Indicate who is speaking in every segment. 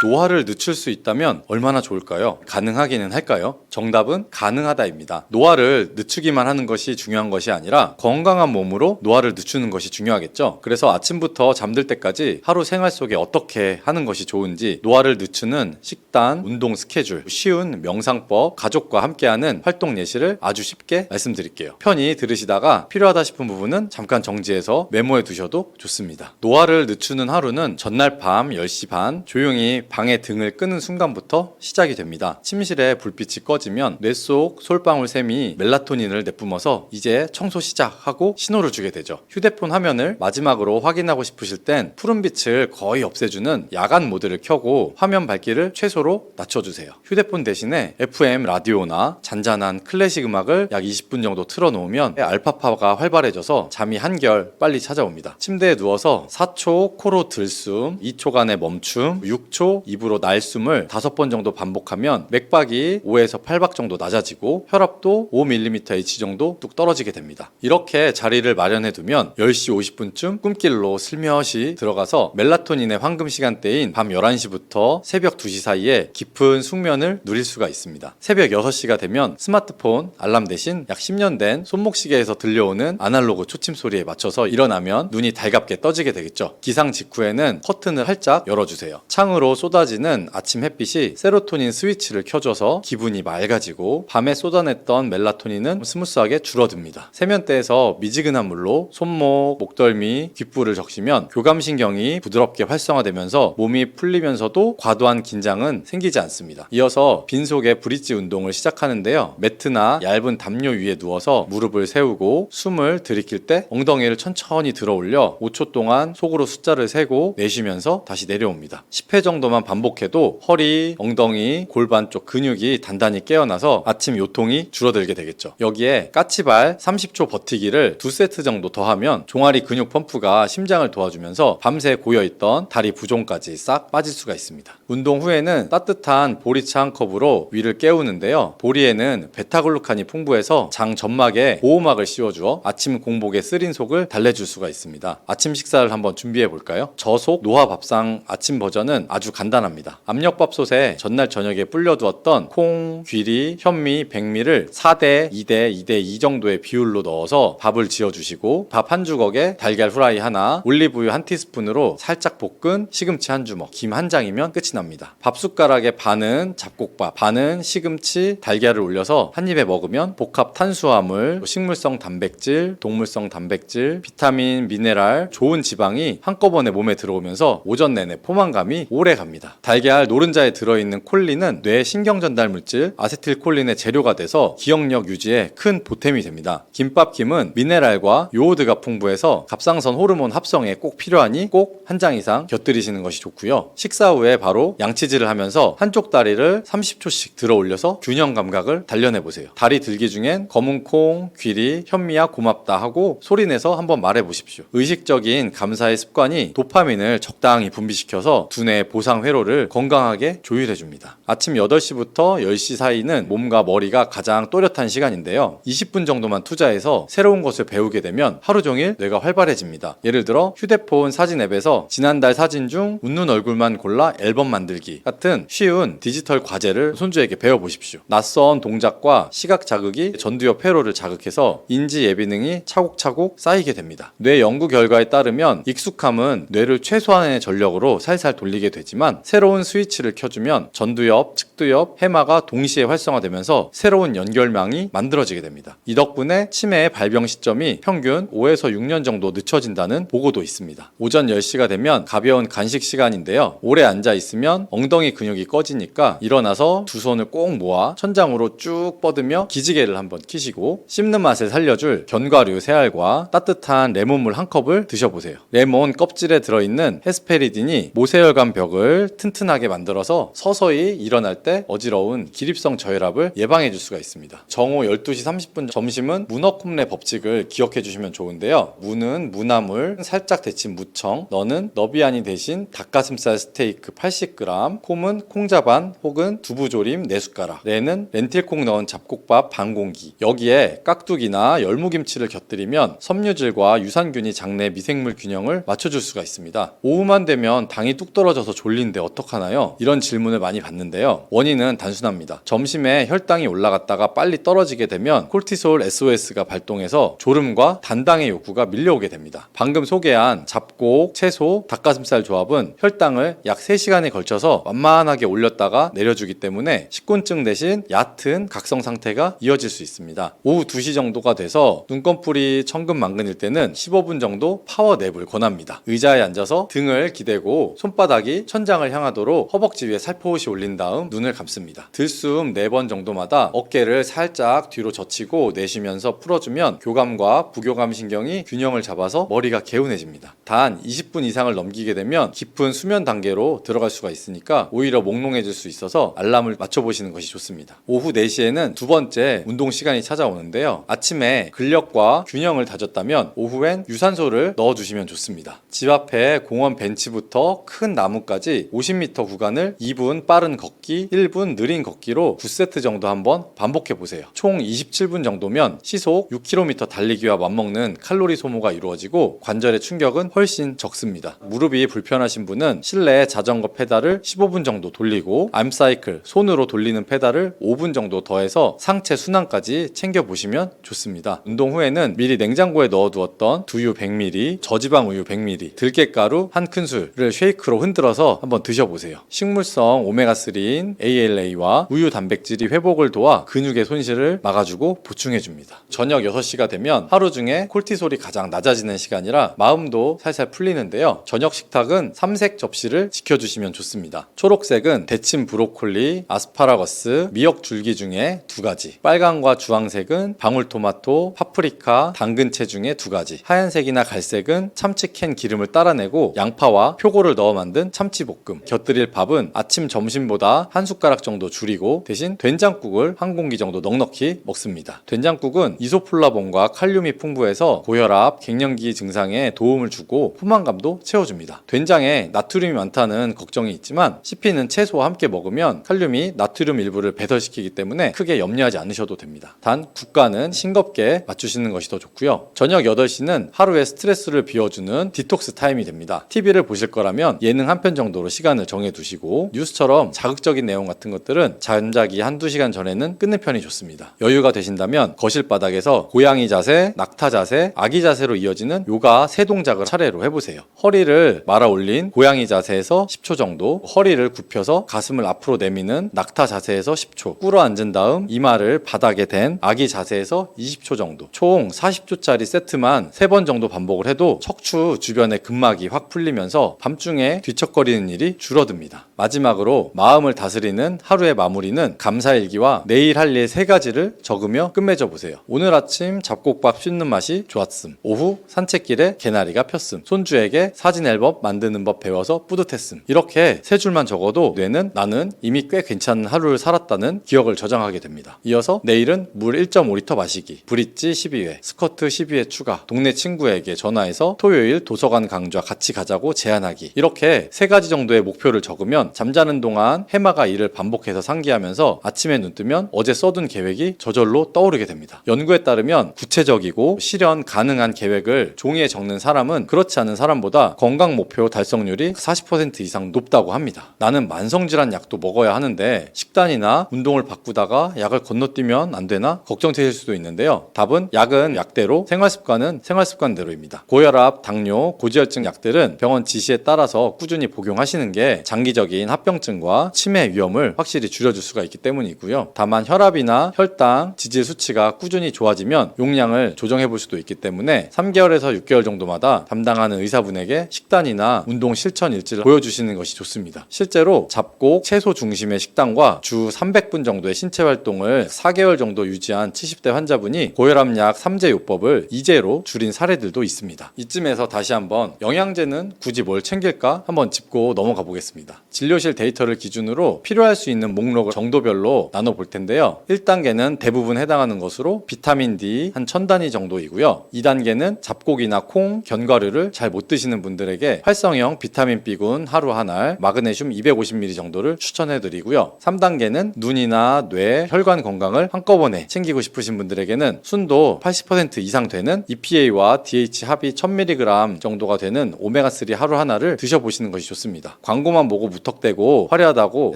Speaker 1: 노화를 늦출 수 있다면 얼마나 좋을까요? 가능하기는 할까요? 정답은 가능하다입니다. 노화를 늦추기만 하는 것이 중요한 것이 아니라 건강한 몸으로 노화를 늦추는 것이 중요하겠죠. 그래서 아침부터 잠들 때까지 하루 생활 속에 어떻게 하는 것이 좋은지, 노화를 늦추는 식단, 운동 스케줄, 쉬운 명상법, 가족과 함께하는 활동 예시를 아주 쉽게 말씀드릴게요. 편히 들으시다가 필요하다 싶은 부분은 잠깐 정지해서 메모해 두셔도 좋습니다. 노화를 늦추는 하루는 전날 밤 10시 반 조용히 방의 등을 끄는 순간부터 시작이 됩니다. 침실에 불빛이 꺼지면 뇌 속 솔방울샘이 멜라토닌을 내뿜어서 이제 청소 시작하고 신호를 주게 되죠. 휴대폰 화면을 마지막으로 확인하고 싶으실 땐 푸른빛을 거의 없애주는 야간 모드를 켜고 화면 밝기를 최소로 낮춰주세요. 휴대폰 대신에 FM 라디오나 잔잔한 클래식 음악을 약 20분 정도 틀어놓으면 알파파가 활발해져서 잠이 한결 빨리 찾아옵니다. 침대에 누워서 4초 코로 들숨, 2초간의 멈춤, 6초 입으로 날숨을 5번 정도 반복하면 맥박이 5에서 8박 정도 낮아지고 혈압도 5mmH 정도 뚝 떨어지게 됩니다. 이렇게 자리를 마련해 두면 10시 50분쯤 꿈길로 슬며시 들어가서 멜라토닌의 황금 시간대인 밤 11시부터 새벽 2시 사이에 깊은 숙면을 누릴 수가 있습니다. 새벽 6시가 되면 스마트폰 알람 대신 약 10년 된 손목시계에서 들려오는 아날로그 초침 소리에 맞춰서 일어나면 눈이 달갑게 떠지게 되겠죠. 기상 직후에는 커튼을 활짝 열어주세요. 창으로 쏟아지는 아침 햇빛이 세로토닌 스위치를 켜줘서 기분이 맑아지고 밤에 쏟아냈던 멜라토닌은 스무스하게 줄어듭니다. 세면대에서 미지근한 물로 손목, 목덜미, 귓불을 적시면 교감신경이 부드럽게 활성화되면서 몸이 풀리면서도 과도한 긴장은 생기지 않습니다. 이어서 빈속에 브릿지 운동을 시작하는데요. 매트나 얇은 담요 위에 누워서 무릎을 세우고 숨을 들이킬 때 엉덩이를 천천히 들어 올려 5초 동안 속으로 숫자를 세고 내쉬면서 다시 내려옵니다. 10회 정도만 반복해도 허리, 엉덩이, 골반 쪽 근육이 단단히 깨어나서 아침 요통이 줄어들게 되겠죠. 여기에 까치발 30초 버티기를 2세트 정도 더하면 종아리 근육 펌프가 심장을 도와주면서 밤새 고여있던 다리 부종까지 싹 빠질 수가 있습니다. 운동 후에는 따뜻한 보리차 한 컵으로 위를 깨우는데요. 보리에는 베타글루칸이 풍부해서 장 점막에 보호막을 씌워주어 아침 공복에 쓰린 속을 달래줄 수가 있습니다. 아침 식사를 한번 준비해 볼까요? 저속 노화 밥상 아침 버전은 아주 간단합니다. 압력밥솥에 전날 저녁에 불려두었던 콩, 귀리, 현미, 백미를 4대 2대 2대 2 정도의 비율로 넣어서 밥을 지어주시고 밥 한 주걱에 달걀 후라이 하나, 올리브유 한 티스푼으로 살짝 볶은 시금치 한 주먹, 김 한 장이면 끝이 납니다. 밥 숟가락에 반은 잡곡밥, 반은 시금치, 달걀을 올려서 한 입에 먹으면 복합 탄수화물, 식물성 단백질, 동물성 단백질, 비타민, 미네랄, 좋은 지방이 한꺼번에 몸에 들어오면서 오전 내내 포만감이 오래 갑니다. 달걀 노른자에 들어있는 콜린은 뇌 신경전달물질 아세틸콜린의 재료가 돼서 기억력 유지에 큰 보탬이 됩니다. 김밥김은 미네랄과 요오드가 풍부해서 갑상선 호르몬 합성에 꼭 필요하니 꼭 한 장 이상 곁들이시는 것이 좋고요. 식사 후에 바로 양치질을 하면서 한쪽 다리를 30초씩 들어 올려서 균형 감각을 단련해보세요. 다리 들기 중엔 검은 콩, 귀리, 현미야 고맙다 하고 소리내서 한번 말해보십시오. 의식적인 감사의 습관이 도파민을 적당히 분비시켜서 두뇌 보상 회로를 건강하게 조율해줍니다. 아침 8시부터 10시 사이는 몸과 머리가 가장 또렷한 시간인데요. 20분 정도만 투자해서 새로운 것을 배우게 되면 하루 종일 뇌가 활발해집니다. 예를 들어 휴대폰 사진 앱에서 지난달 사진 중 웃는 얼굴만 골라 앨범 만들기 같은 쉬운 디지털 과제를 손주에게 배워보십시오. 낯선 동작과 시각 자극이 전두엽 회로를 자극해서 인지 예비능이 차곡차곡 쌓이게 됩니다. 뇌 연구 결과에 따르면 익숙함은 뇌를 최소한의 전력으로 살살 돌리게 되지만 새로운 스위치를 켜주면 전두엽, 측두엽, 해마가 동시에 활성화되면서 새로운 연결망이 만들어지게 됩니다. 이 덕분에 치매의 발병 시점이 평균 5에서 6년 정도 늦춰진다는 보고도 있습니다. 오전 10시가 되면 가벼운 간식 시간인데요. 오래 앉아 있으면 엉덩이 근육이 꺼지니까 일어나서 두 손을 꼭 모아 천장으로 쭉 뻗으며 기지개를 한번 키시고 씹는 맛을 살려줄 견과류 3알과 따뜻한 레몬물 한 컵을 드셔보세요. 레몬 껍질에 들어있는 헤스페리딘이 모세혈관 벽을 튼튼하게 만들어서 서서히 일어날 때 어지러운 기립성 급성 저혈압을 예방해 줄 수가 있습니다. 정오 12시 30분 점심은 문어콤레 법칙을 기억해 주시면 좋은데요. 무는 무나물, 살짝 데친 무청, 너는 너비아니 대신 닭가슴살 스테이크 80g, 콤은 콩자반 혹은 두부조림 4숟가락, 레는 렌틸콩 넣은 잡곡밥 반 공기. 여기에 깍두기나 열무김치를 곁들이면 섬유질과 유산균이 장내 미생물 균형을 맞춰줄 수가 있습니다. 오후만 되면 당이 뚝 떨어져서 졸린데 어떡하나요? 이런 질문을 많이 받는데요. 원인은 단순합니다. 점심에 혈당이 올라갔다가 빨리 떨어지게 되면 콜티솔 SOS가 발동해서 졸음과 단당의 욕구가 밀려오게 됩니다. 방금 소개한 잡곡, 채소, 닭가슴살 조합은 혈당을 약 3시간에 걸쳐서 완만하게 올렸다가 내려주기 때문에 식곤증 대신 얕은 각성 상태가 이어질 수 있습니다. 오후 2시 정도가 돼서 눈꺼풀이 천근만근일 때는 15분 정도 파워냅을 권합니다. 의자에 앉아서 등을 기대고 손바닥이 천장을 향하도록 허벅지 위에 살포시 올린 다음 눈을 감습니다. 들숨 4번 정도마다 어깨를 살짝 뒤로 젖히고 내쉬면서 풀어주면 교감과 부교감 신경이 균형을 잡아서 머리가 개운해집니다. 단 20분 이상을 넘기게 되면 깊은 수면 단계로 들어갈 수가 있으니까 오히려 몽롱해질 수 있어서 알람을 맞춰보시는 것이 좋습니다. 오후 4시에는 두 번째 운동 시간이 찾아오는데요. 아침에 근력과 균형을 다졌다면 오후엔 유산소를 넣어주시면 좋습니다. 집 앞에 공원 벤치부터 큰 나무까지 50m 구간을 2분 빠른 걷기, 1분 느린 걷기로 9세트 정도 한번 반복해보세요. 총 27분 정도면 시속 6km 달리기와 맞먹는 칼로리 소모가 이루어지고 관절의 충격은 훨씬 적습니다. 무릎이 불편하신 분은 실내 자전거 페달을 15분 정도 돌리고 암사이클, 손으로 돌리는 페달을 5분 정도 더해서 상체 순환까지 챙겨보시면 좋습니다. 운동 후에는 미리 냉장고에 넣어두었던 두유 100ml, 저지방 우유 100ml, 들깨가루 1큰술을 쉐이크로 흔들어서 한번 드셔보세요. 식물성 오메가3인 ALA와 우유 단백질이 회복을 도와 근육의 손실을 막아주고 보충해줍니다. 저녁 6시가 되면 하루 중에 콜티솔이 가장 낮아지는 시간이라 마음도 살살 풀리는데요. 저녁 식탁은 3색 접시를 지켜주시면 좋습니다. 초록색은 데친 브로콜리, 아스파라거스, 미역 줄기 중에 2가지, 빨강과 주황색은 방울토마토, 파프리카, 당근채 중에 2가지, 하얀색이나 갈색은 참치캔 기름을 따라내고 양파와 표고를 넣어 만든 참치볶음. 곁들일 밥은 아침 점심보다 한 숟가락 정도 줄이고 대신 된장국을 한 공기 정도 넉넉히 먹습니다. 된장국은 이소플라본과 칼륨이 풍부해서 고혈압, 갱년기 증상에 도움을 주고 포만감도 채워줍니다. 된장에 나트륨이 많다는 걱정이 있지만 씹히는 채소와 함께 먹으면 칼륨이 나트륨 일부를 배설시키기 때문에 크게 염려하지 않으셔도 됩니다. 단 국간은 싱겁게 맞추시는 것이 더 좋고요. 저녁 8시는 하루의 스트레스를 비워주는 디톡스 타임이 됩니다. TV를 보실 거라면 예능 한 편 정도로 시간을 정해두시고 뉴스처럼 자극적인 내용 같은 것들은 잠자기 한두 시간 전에는 끊는 편이 좋습니다. 여유가 되신다면 거실 바닥에서 고양이 자세, 낙타 자세, 아기 자세로 이어지는 요가 3동작을 차례로 해보세요. 허리를 말아 올린 고양이 자세에서 10초 정도, 허리를 굽혀서 가슴을 앞으로 내미는 낙타 자세에서 10초, 꿇어 앉은 다음 이마를 바닥에 댄 아기 자세에서 20초 정도, 총 40초짜리 세트만 3번 정도 반복을 해도 척추 주변의 근막이 확 풀리면서 밤중에 뒤척거리는 일이 줄어듭니다. 마지막으로 마음을 다스리는 하루의 마무리는 감사일기와 내일 할 일 3가지를 적으며 끝맺어 보세요. 오늘 아침 잡곡밥 씹는 맛이 좋았음. 오후 산책길에 개나리가 폈음. 손주에게 사진 앨범 만드는 법 배워서 뿌듯했음. 이렇게 3줄만 적어도 뇌는 나는 이미 꽤 괜찮은 하루를 살았다는 기억을 저장하게 됩니다. 이어서 내일은 물 1.5리터 마시기, 브릿지 12회, 스쿼트 12회 추가, 동네 친구에게 전화해서 토요일 도서관 강좌 같이 가자고 제안하기. 이렇게 3가지 정도의 목표를 적으면 잠자는 동안 해마가 이를 반복해서 상기하면서 아침에 눈 뜨면 어제 써둔 계획이 저절로 떠오르게 됩니다. 연구에 따르면 구체적이고 실현 가능한 계획을 종이에 적는 사람은 그렇지 않은 사람보다 건강 목표 달성률이 40% 이상 높다고 합니다. 나는 만성질환 약도 먹어야 하는데 식단이나 운동을 바꾸다가 약을 건너뛰면 안 되나 걱정되실 수도 있는데요. 답은 약은 약대로, 생활습관은 생활습관대로입니다. 고혈압, 당뇨, 고지혈증 약들은 병원 지시에 따라서 꾸준히 복용하시는 게 장기적인 합병증과 치매 위험을 확실히 줄여줄 수가 있기 때문이고요. 다만 혈압이나 혈당, 지질 수치가 꾸준히 좋아지면 용량을 조정해 볼 수도 있기 때문에 3개월에서 6개월 정도마다 담당하는 의사분에게 식단이나 운동 실천 일지를 보여주시는 것이 좋습니다. 실제로 잡곡, 채소 중심의 식단과 주 300분 정도의 신체 활동을 4개월 정도 유지한 70대 환자분이 고혈압약 3제 요법을 2제로 줄인 사례들도 있습니다. 이쯤에서 다시 한번 영양제는 굳이 뭘 챙길까 한번 짚고 넘어가 보겠습니다. 진료실 데이터를 기준으로 필요할 수 있는 목록을 정도 정도별로 나눠볼 텐데요. 1단계는 대부분 해당하는 것으로 비타민 D 한 1000단위 정도이고요. 2단계는 잡곡이나 콩, 견과류를 잘 못 드시는 분들에게 활성형 비타민 B군 하루 한 알, 마그네슘 250mg 정도를 추천해드리고요. 3단계는 눈이나 뇌, 혈관 건강을 한꺼번에 챙기고 싶으신 분들에게는 순도 80% 이상 되는 EPA와 DH 합이 1000mg 정도가 되는 오메가3 하루 하나를 드셔보시는 것이 좋습니다. 광고만 보고 무턱대고 화려하다고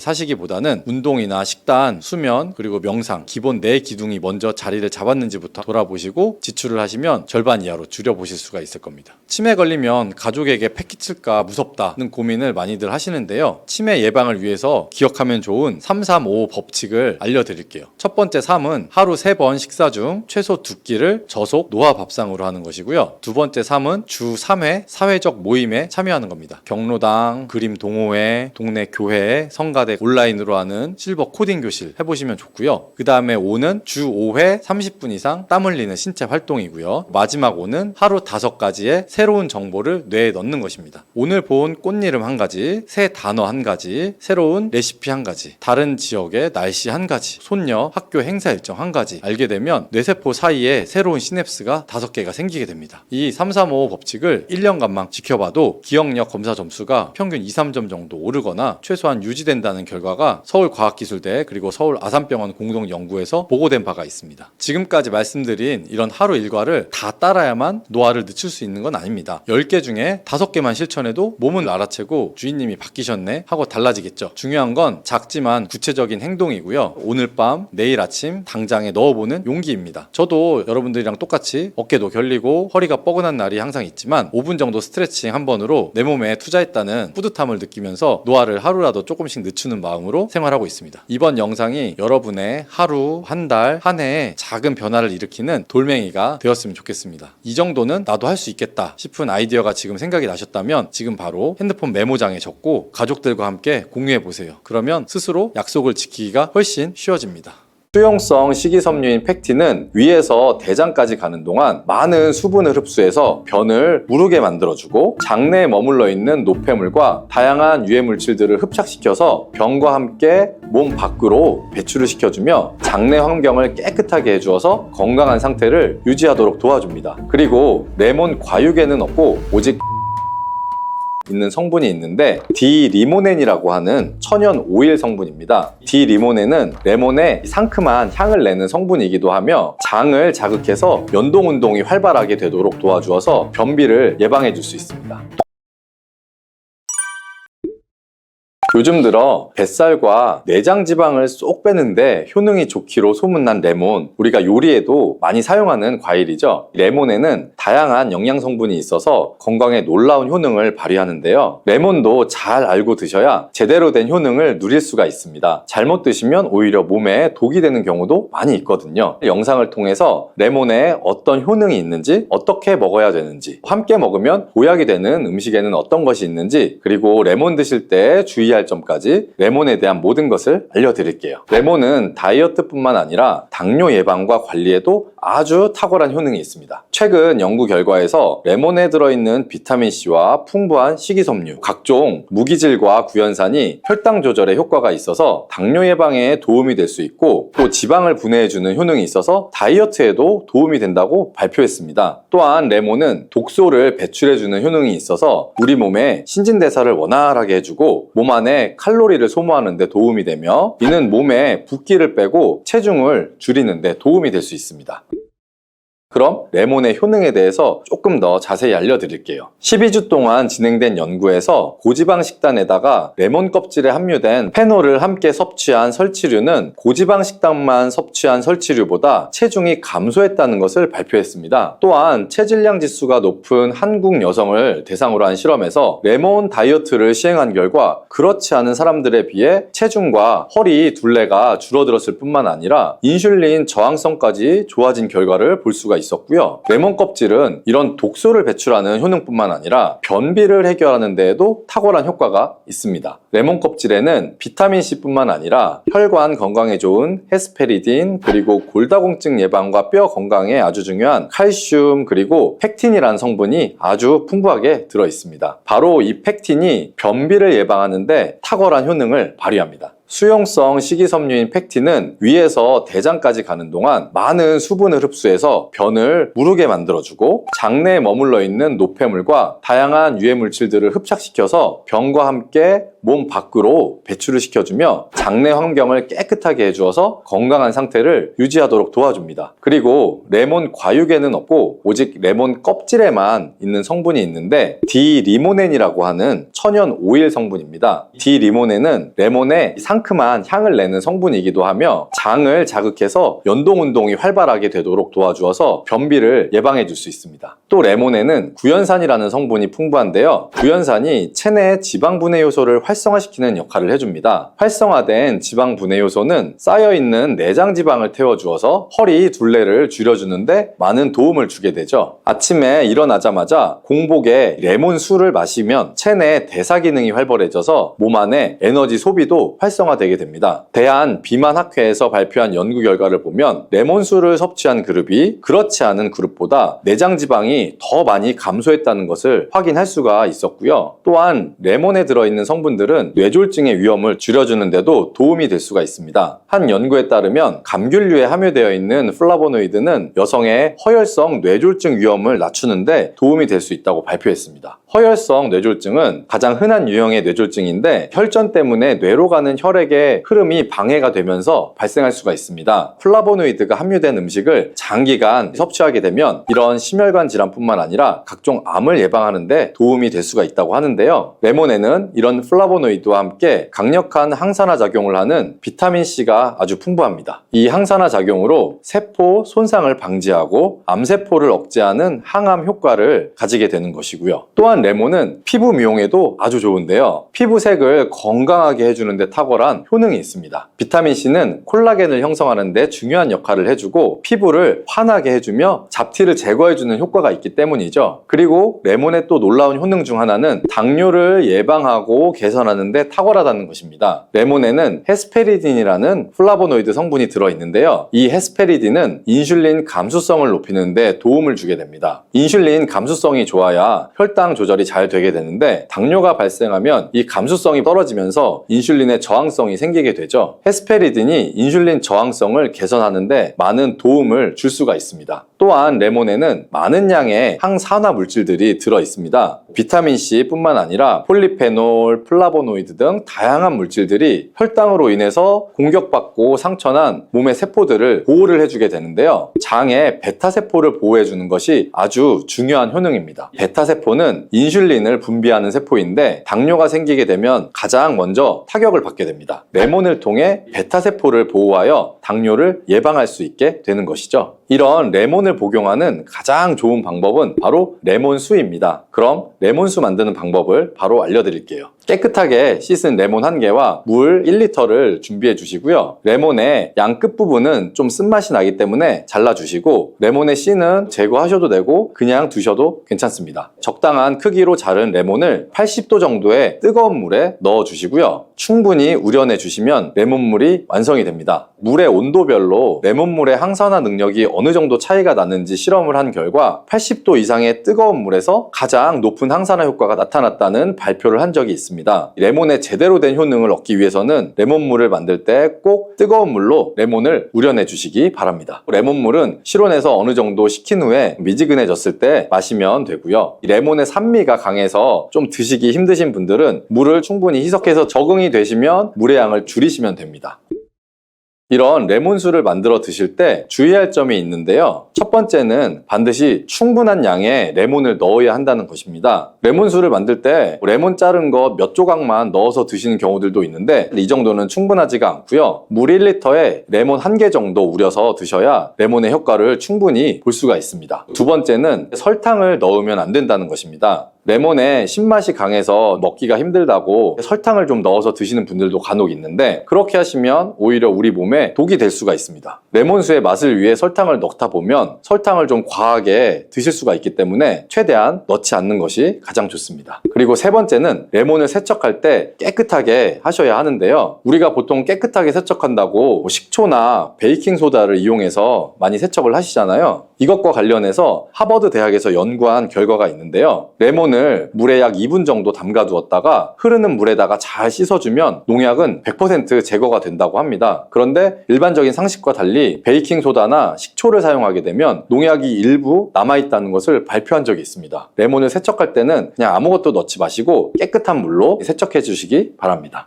Speaker 1: 사시기보다는 운동이나 식단, 수면, 그리고 명상, 기본 내 기둥이 먼저 자리를 잡았는지부터 돌아보시고 지출을 하시면 절반 이하로 줄여보실 수가 있을 겁니다. 치매 걸리면 가족에게 패 끼칠까 무섭다는 고민을 많이들 하시는데요. 치매 예방을 위해서 기억하면 좋은 3-3-5 법칙을 알려드릴게요. 첫 번째 3은 하루 3번 식사 중 최소 2끼를 저속 노화 밥상으로 하는 것이고요. 두 번째 3은 주 3회 사회적 모임에 참여하는 겁니다. 경로당, 그림 동호회, 동네 교회, 성가대 온라인으로 하는 실버 코딩 교실 해보시면 좋고요. 그 다음에 5는 주 5회 30분 이상 땀 흘리는 신체 활동이고요. 마지막 5는 하루 5가지의 새로운 정보를 뇌에 넣는 것입니다. 오늘 본 꽃이름 한 가지, 새 단어 한 가지, 새로운 레시피 한 가지, 다른 지역의 날씨 한 가지, 손녀 학교 행사 일정 한 가지 알게 되면 뇌세포 사이에 새로운 시냅스가 5개가 생기게 됩니다. 이 3-3-5 법칙을 1년간만 지켜봐도 기억력 검사 점수가 평균 2-3점 정도 오르거나 최소한 유지된다는 결과가 서울과학기술대 그리고 서울 아산병원 공동연구에서 보고된 바가 있습니다. 지금까지 말씀드린 이런 하루 일과를 다 따라야만 노화를 늦출 수 있는 건 아닙니다. 10개 중에 5개만 실천해도 몸은 알아채고 주인님이 바뀌셨네 하고 달라지겠죠. 중요한 건 작지만 구체적인 행동이고요. 오늘 밤, 내일 아침 당장에 넣어보는 용기입니다. 저도 여러분들이랑 똑같이 어깨도 결리고 허리가 뻐근한 날이 항상 있지만 5분 정도 스트레칭 한 번으로 내 몸에 투자했다는 뿌듯함을 느끼면서 노화를 하루라도 조금씩 늦추는 마음으로 생활하고 있습니다. 이번 영상이 여러분의 하루, 한 달, 한 해에 작은 변화를 일으키는 돌멩이가 되었으면 좋겠습니다. 이 정도는 나도 할 수 있겠다 싶은 아이디어가 지금 생각이 나셨다면 지금 바로 핸드폰 메모장에 적고 가족들과 함께 공유해보세요. 그러면 스스로 약속을 지키기가 훨씬 쉬워집니다. 수용성 식이섬유인 팩틴은 위에서 대장까지 가는 동안 많은 수분을 흡수해서 변을 무르게 만들어주고 장내에 머물러 있는 노폐물과 다양한 유해 물질들을 흡착시켜서 변과 함께 몸 밖으로 배출을 시켜주며 장내 환경을 깨끗하게 해주어서 건강한 상태를 유지하도록 도와줍니다. 그리고 레몬 과육에는 없고 오직 있는 성분이 있는데 디리모넨이라고 하는 천연 오일 성분입니다. 디리모넨은 레몬의 상큼한 향을 내는 성분이기도 하며 장을 자극해서 연동 운동이 활발하게 되도록 도와주어서 변비를 예방해 줄 수 있습니다. 요즘 들어 뱃살과 내장 지방을 쏙 빼는데 효능이 좋기로 소문난 레몬, 우리가 요리에도 많이 사용하는 과일이죠. 레몬에는 다양한 영양 성분이 있어서 건강에 놀라운 효능을 발휘하는데요. 레몬도 잘 알고 드셔야 제대로 된 효능을 누릴 수가 있습니다. 잘못 드시면 오히려 몸에 독이 되는 경우도 많이 있거든요. 영상을 통해서 레몬에 어떤 효능이 있는지, 어떻게 먹어야 되는지, 함께 먹으면 보약이 되는 음식에는 어떤 것이 있는지, 그리고 레몬 드실 때 주의할 점까지 레몬에 대한 모든 것을 알려드릴게요. 레몬은 다이어트뿐만 아니라 당뇨 예방과 관리에도 아주 탁월한 효능이 있습니다. 최근 연구 결과에서 레몬에 들어있는 비타민C와 풍부한 식이섬유, 각종 무기질과 구연산이 혈당 조절에 효과가 있어서 당뇨 예방에 도움이 될 수 있고 또 지방을 분해해주는 효능이 있어서 다이어트에도 도움이 된다고 발표했습니다. 또한 레몬은 독소를 배출해주는 효능이 있어서 우리 몸의 신진대사를 원활하게 해주고 몸 안에 칼로리를 소모하는 데 도움이 되며 이는 몸에 붓기를 빼고 체중을 줄이는 데 도움이 될 수 있습니다. 그럼 레몬의 효능에 대해서 조금 더 자세히 알려드릴게요. 12주 동안 진행된 연구에서 고지방 식단에다가 레몬 껍질에 함유된 페놀을 함께 섭취한 설치류는 고지방 식단만 섭취한 설치류보다 체중이 감소했다는 것을 발표했습니다. 또한 체질량 지수가 높은 한국 여성을 대상으로 한 실험에서 레몬 다이어트를 시행한 결과 그렇지 않은 사람들에 비해 체중과 허리 둘레가 줄어들었을 뿐만 아니라 인슐린 저항성까지 좋아진 결과를 볼 수가 있었고요. 레몬 껍질은 이런 독소를 배출하는 효능뿐만 아니라 변비를 해결하는 데에도 탁월한 효과가 있습니다. 레몬 껍질에는 비타민C 뿐만 아니라 혈관 건강에 좋은 헤스페리딘, 그리고 골다공증 예방과 뼈 건강에 아주 중요한 칼슘, 그리고 팩틴이라는 성분이 아주 풍부하게 들어 있습니다. 바로 이 팩틴이 변비를 예방하는 데 탁월한 효능을 발휘합니다. 수용성 식이섬유인 팩틴은 위에서 대장까지 가는 동안 많은 수분을 흡수해서 변을 무르게 만들어주고 장내에 머물러 있는 노폐물과 다양한 유해 물질들을 흡착시켜서 변과 함께 몸 밖으로 배출을 시켜주며 장내 환경을 깨끗하게 해주어서 건강한 상태를 유지하도록 도와줍니다. 그리고 레몬 과육에는 없고 오직 레몬 껍질에만 있는 성분이 있는데 디리모넨이라고 하는 천연 오일 성분입니다. 디리모넨은 레몬의 상큼한 향을 내는 성분이기도 하며 장을 자극해서 연동 운동이 활발하게 되도록 도와주어서 변비를 예방해 줄 수 있습니다. 또 레몬에는 구연산이라는 성분이 풍부한데요. 구연산이 체내 지방 분해 요소를 활성화시키는 역할을 해줍니다. 활성화된 지방 분해 요소는 쌓여있는 내장 지방을 태워주어서 허리 둘레를 줄여주는데 많은 도움을 주게 되죠. 아침에 일어나자마자 공복에 레몬 술을 마시면 체내 대사 기능이 활발해져서 몸 안에 에너지 소비도 활성화되게 됩니다. 대한비만학회에서 발표한 연구 결과를 보면 레몬술을 섭취한 그룹이 그렇지 않은 그룹보다 내장 지방이 더 많이 감소했다는 것을 확인할 수가 있었고요. 또한 레몬에 들어있는 성분들은 뇌졸중의 위험을 줄여주는 데도 도움이 될 수가 있습니다. 한 연구에 따르면 감귤류에 함유되어 있는 플라보노이드는 여성의 허혈성 뇌졸중 위험을 낮추는데 도움이 될 수 있다고 발표했습니다. 허혈성 뇌졸중은 가장 흔한 유형의 뇌졸중인데 혈전 때문에 뇌로 가는 혈액의 흐름이 방해가 되면서 발생할 수가 있습니다. 플라보노이드가 함유된 음식을 장기간 섭취하게 되면 이런 심혈관 질환뿐만 아니라 각종 암을 예방하는 데 도움이 될 수가 있다고 하는데요. 레몬에는 이런 플라보노이드와 함께 강력한 항산화 작용을 하는 비타민C가 아주 풍부합니다. 이 항산화 작용으로 세포 손상을 방지하고 암세포를 억제하는 항암 효과를 가지게 되는 것이고요. 또한 레몬은 피부 미용에도 아주 좋은데요. 피부색을 건강하게 해주는 데 탁월한 효능이 있습니다. 비타민C는 콜라겐을 형성하는 데 중요한 역할을 해주고 피부를 환하게 해주며 잡티를 제거해주는 효과가 있기 때문이죠. 그리고 레몬의 또 놀라운 효능 중 하나는 당뇨를 예방하고 개선하는 데 탁월하다는 것입니다. 레몬에는 헤스페리딘이라는 플라보노이드 성분이 들어있는데요. 이 헤스페리딘은 인슐린 감수성을 높이는 데 도움을 주게 됩니다. 인슐린 감수성이 좋아야 혈당 조절이 잘 되게 되는데 당뇨가 발생하면 이 감수성이 떨어지면서 인슐린의 저항성이 생기게 되죠. 헤스페리딘이 인슐린 저항성을 개선하는데 많은 도움을 줄 수가 있습니다. 또한 레몬에는 많은 양의 항산화 물질들이 들어있습니다. 비타민C 뿐만 아니라 폴리페놀, 플라보노이드 등 다양한 물질들이 혈당으로 인해서 공격받고 상처난 몸의 세포들을 보호를 해주게 되는데요. 장의 베타세포를 보호해주는 것이 아주 중요한 효능입니다. 베타세포는 인슐린을 분비하는 세포인데 당뇨가 생기게 되면 가장 먼저 타격을 받게 됩니다. 레몬을 통해 베타세포를 보호하여 당뇨를 예방할 수 있게 되는 것이죠. 이런 레몬을 복용하는 가장 좋은 방법은 바로 레몬수입니다. 그럼 레몬수 만드는 방법을 바로 알려드릴게요. 깨끗하게 씻은 레몬 1개와 물 1리터를 준비해 주시고요. 레몬의 양 끝부분은 좀 쓴맛이 나기 때문에 잘라주시고 레몬의 씨는 제거하셔도 되고 그냥 두셔도 괜찮습니다. 적당한 크기로 자른 레몬을 80도 정도의 뜨거운 물에 넣어 주시고요. 충분히 우려내 주시면 레몬물이 완성이 됩니다. 물의 온도별로 레몬물의 항산화 능력이 어느 정도 차이가 나는지 실험을 한 결과 80도 이상의 뜨거운 물에서 가장 높은 항산화 효과가 나타났다는 발표를 한 적이 있습니다. 레몬의 제대로 된 효능을 얻기 위해서는 레몬물을 만들 때 꼭 뜨거운 물로 레몬을 우려내 주시기 바랍니다. 레몬물은 실온에서 어느 정도 식힌 후에 미지근해졌을 때 마시면 되고요. 레몬의 산미가 강해서 좀 드시기 힘드신 분들은 물을 충분히 희석해서 적응이 되시면 물의 양을 줄이시면 됩니다. 이런 레몬수를 만들어 드실 때 주의할 점이 있는데요. 첫 번째는 반드시 충분한 양의 레몬을 넣어야 한다는 것입니다. 레몬수를 만들 때 레몬 자른 거 몇 조각만 넣어서 드시는 경우들도 있는데 이 정도는 충분하지가 않고요. 물 1리터에 레몬 1개 정도 우려서 드셔야 레몬의 효과를 충분히 볼 수가 있습니다. 두 번째는 설탕을 넣으면 안 된다는 것입니다. 레몬의 신맛이 강해서 먹기가 힘들다고 설탕을 좀 넣어서 드시는 분들도 간혹 있는데 그렇게 하시면 오히려 우리 몸에 독이 될 수가 있습니다. 레몬수의 맛을 위해 설탕을 넣다 보면 설탕을 좀 과하게 드실 수가 있기 때문에 최대한 넣지 않는 것이 가장 좋습니다. 그리고 세 번째는 레몬을 세척할 때 깨끗하게 하셔야 하는데요. 우리가 보통 깨끗하게 세척한다고 식초나 베이킹소다를 이용해서 많이 세척을 하시잖아요. 이것과 관련해서 하버드 대학에서 연구한 결과가 있는데요. 레몬은 레몬을 물에 약 2분 정도 담가 두었다가 흐르는 물에다가 잘 씻어주면 농약은 100% 제거가 된다고 합니다. 그런데 일반적인 상식과 달리 베이킹소다나 식초를 사용하게 되면 농약이 일부 남아있다는 것을 발표한 적이 있습니다. 레몬을 세척할 때는 그냥 아무것도 넣지 마시고 깨끗한 물로 세척해 주시기 바랍니다.